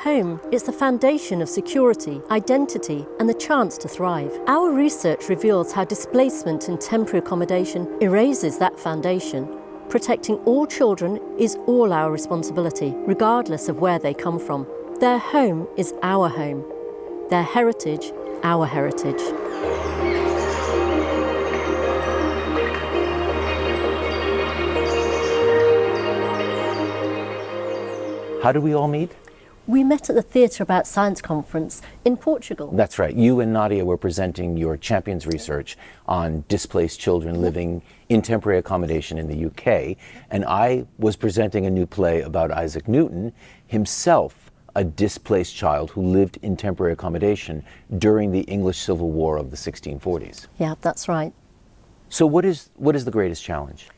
Home is the foundation of security, identity, and the chance to thrive. Our research reveals how displacement in temporary accommodation erases that foundation. Protecting all children is all our responsibility, regardless of where they come from. Their home is our home. Their heritage, our heritage. How do we all meet? We met at the Theatre About Science conference in Portugal. That's right. You and Nadia were presenting your champions research on displaced children living in temporary accommodation in the UK, and I was presenting a new play about Isaac Newton, himself a displaced child who lived in temporary accommodation during the English Civil War of the 1640s. Yeah, that's right. So what is the greatest challenge?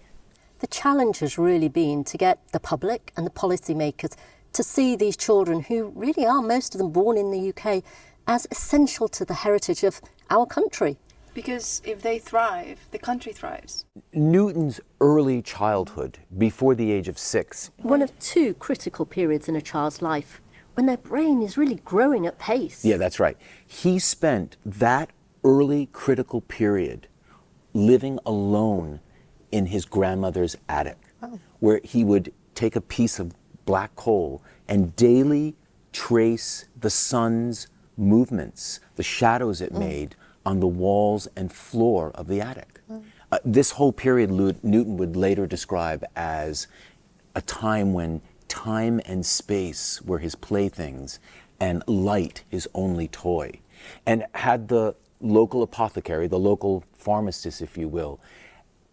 The challenge has really been to get the public and the policymakers to see these children, who really are, most of them born in the UK, as essential to the heritage of our country. Because if they thrive, the country thrives. Newton's early childhood, before the age of 6. One of two critical periods in a child's life, when their brain is really growing at pace. Yeah, that's right. He spent that early critical period living alone in his grandmother's attic, where he would take a piece of black coal and daily trace the sun's movements, the shadows it made on the walls and floor of the attic. This whole period Newton would later describe as a time when time and space were his playthings and light his only toy. And had the local apothecary, the local pharmacist, if you will,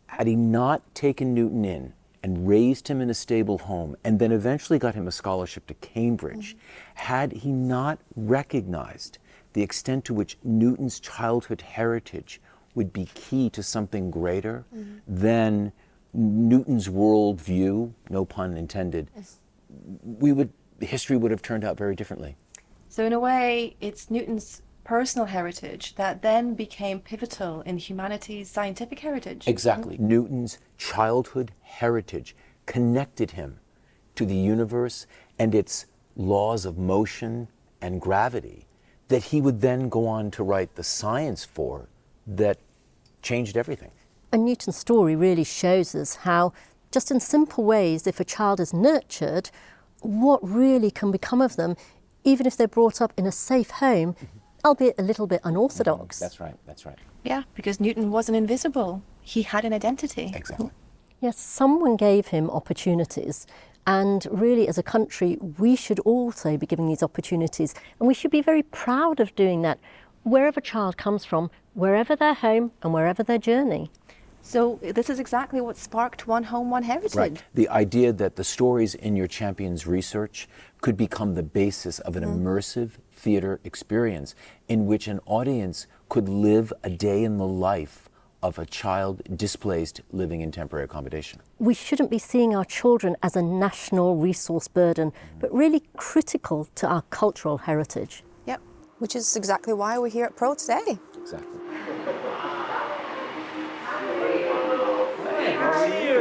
had he not taken Newton in and raised him in a stable home, and then eventually got him a scholarship to Cambridge, had he not recognized the extent to which Newton's childhood heritage would be key to something greater than Newton's worldview, no pun intended, history would have turned out very differently. So in a way, it's Newton's personal heritage that then became pivotal in humanity's scientific heritage. Exactly. Newton's childhood heritage connected him to the universe and its laws of motion and gravity that he would then go on to write the science for that changed everything. And Newton's story really shows us how, just in simple ways, if a child is nurtured, what really can become of them, even if they're brought up in a safe home, albeit a little bit unorthodox. That's right, that's right. Yeah, because Newton wasn't invisible. He had an identity. Exactly. Yes, someone gave him opportunities, and really as a country we should also be giving these opportunities, and we should be very proud of doing that, wherever a child comes from, wherever their home and wherever their journey. So this is exactly what sparked One Home, One Heritage. Right. The idea that the stories in your champions research could become the basis of an immersive theatre experience in which an audience could live a day in the life of a child displaced living in temporary accommodation. We shouldn't be seeing our children as a national resource burden, but really critical to our cultural heritage. Yep, which is exactly why we're here at Pro today. Exactly. Hey, how are you?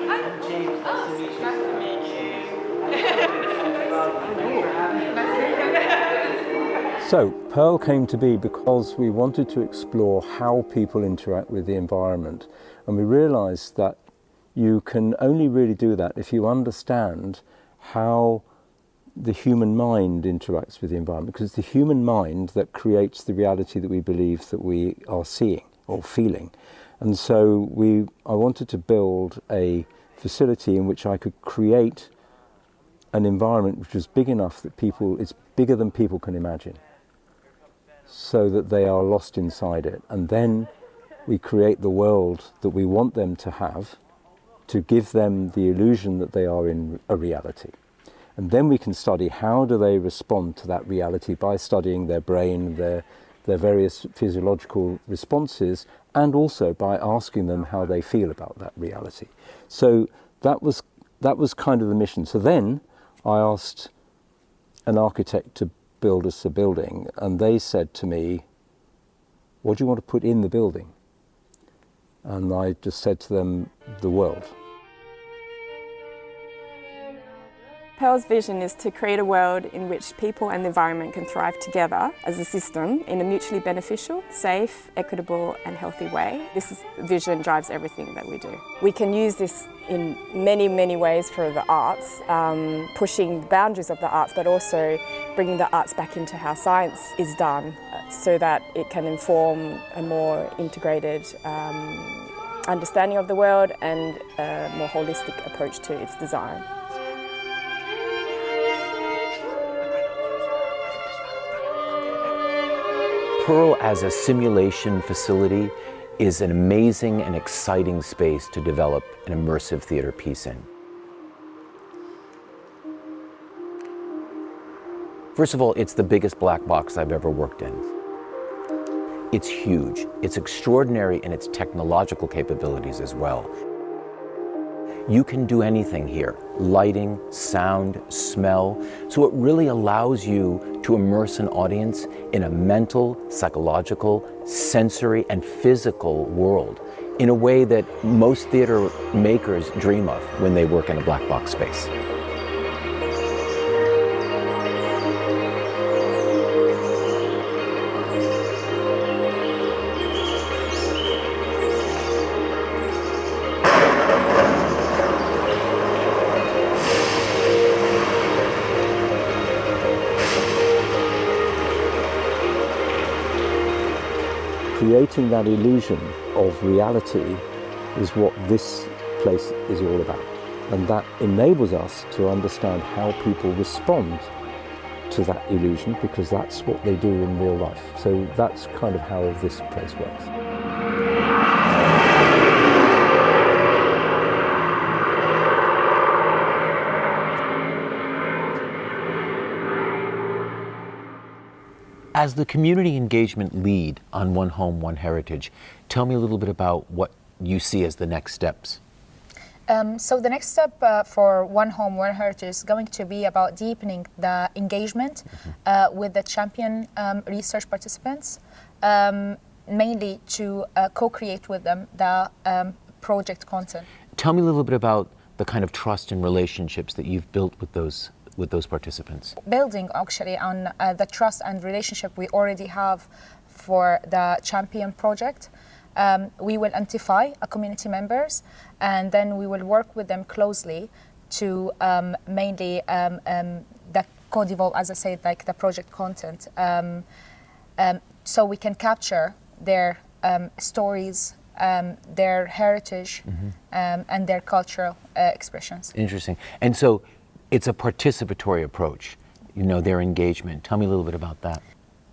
I'm James. Nice to meet you. Nice to meet you. So, Pearl came to be because we wanted to explore how people interact with the environment. And we realized that you can only really do that if you understand how the human mind interacts with the environment, because it's the human mind that creates the reality that we believe that we are seeing or feeling. And so I wanted to build a facility in which I could create an environment which was big enough that it's bigger than people can imagine, so that they are lost inside it. And then we create the world that we want them to have, to give them the illusion that they are in a reality. And then we can study how do they respond to that reality by studying their brain, their various physiological responses, and also by asking them how they feel about that reality. So that was kind of the mission. So then I asked an architect to build us a building, and they said to me, what do you want to put in the building? And I just said to them, the world. Pearl's vision is to create a world in which people and the environment can thrive together as a system in a mutually beneficial, safe, equitable and healthy way. This vision drives everything that we do. We can use this in many, many ways for the arts, pushing the boundaries of the arts, but also bringing the arts back into how science is done so that it can inform a more integrated understanding of the world and a more holistic approach to its design. Pearl as a simulation facility is an amazing and exciting space to develop an immersive theater piece in. First of all, it's the biggest black box I've ever worked in. It's huge. It's extraordinary in its technological capabilities as well. You can do anything here, lighting, sound, smell, so it really allows you to immerse an audience in a mental, psychological, sensory, and physical world in a way that most theater makers dream of when they work in a black box space. Creating that illusion of reality is what this place is all about. And that enables us to understand how people respond to that illusion, because that's what they do in real life. So that's kind of how this place works. As the community engagement lead on One Home, One Heritage, tell me a little bit about what you see as the next steps. So the next step for One Home, One Heritage is going to be about deepening the engagement with the champion research participants, mainly to co-create with them the project content. Tell me a little bit about the kind of trust and relationships that you've built with those participants. Building actually on the trust and relationship we already have for the champion project. We will identify community members and then we will work with them closely to mainly the co-develop, as I said, like the project content, so we can capture their stories, their heritage, and their cultural expressions. Interesting. And so it's a participatory approach, you know, their engagement. Tell me a little bit about that.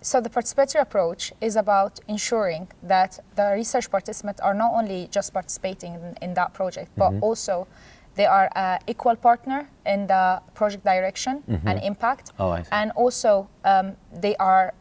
So the participatory approach is about ensuring that the research participants are not only just participating in that project, but also they are an equal partner in the project direction and impact. Oh, I see. And also they are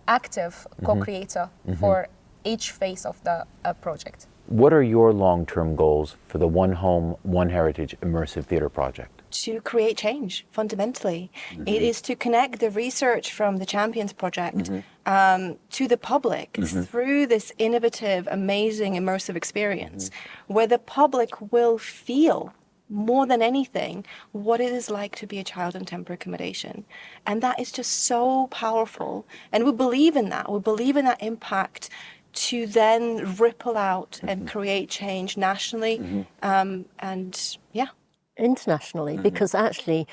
active co-creator for each phase of the project. What are your long-term goals for the One Home, One Heritage Immersive Theatre Project? To create change, fundamentally. It is to connect the research from the Champions Project to the public through this innovative, amazing, immersive experience where the public will feel more than anything what it is like to be a child in temporary accommodation. And that is just so powerful. And we believe in that. We believe in that impact to then ripple out and create change nationally. And yeah. Internationally, because actually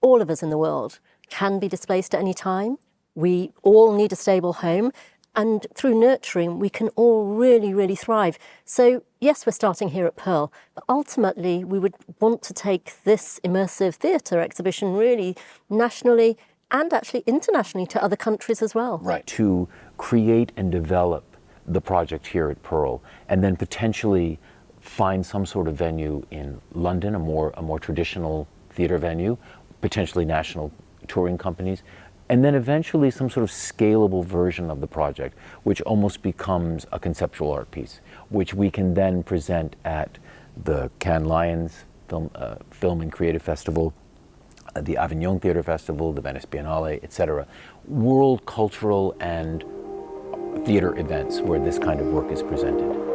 all of us in the world can be displaced at any time. We all need a stable home, and through nurturing we can all really, really thrive. So yes, we're starting here at Pearl, but ultimately we would want to take this immersive theatre exhibition really nationally and actually internationally to other countries as well. Right. To create and develop the project here at Pearl, and then potentially find some sort of venue in London, a more traditional theatre venue, potentially national touring companies, and then eventually some sort of scalable version of the project, which almost becomes a conceptual art piece, which we can then present at the Cannes Lions Film and Creative Festival, the Avignon Theatre Festival, the Venice Biennale, etc. World cultural and theatre events where this kind of work is presented.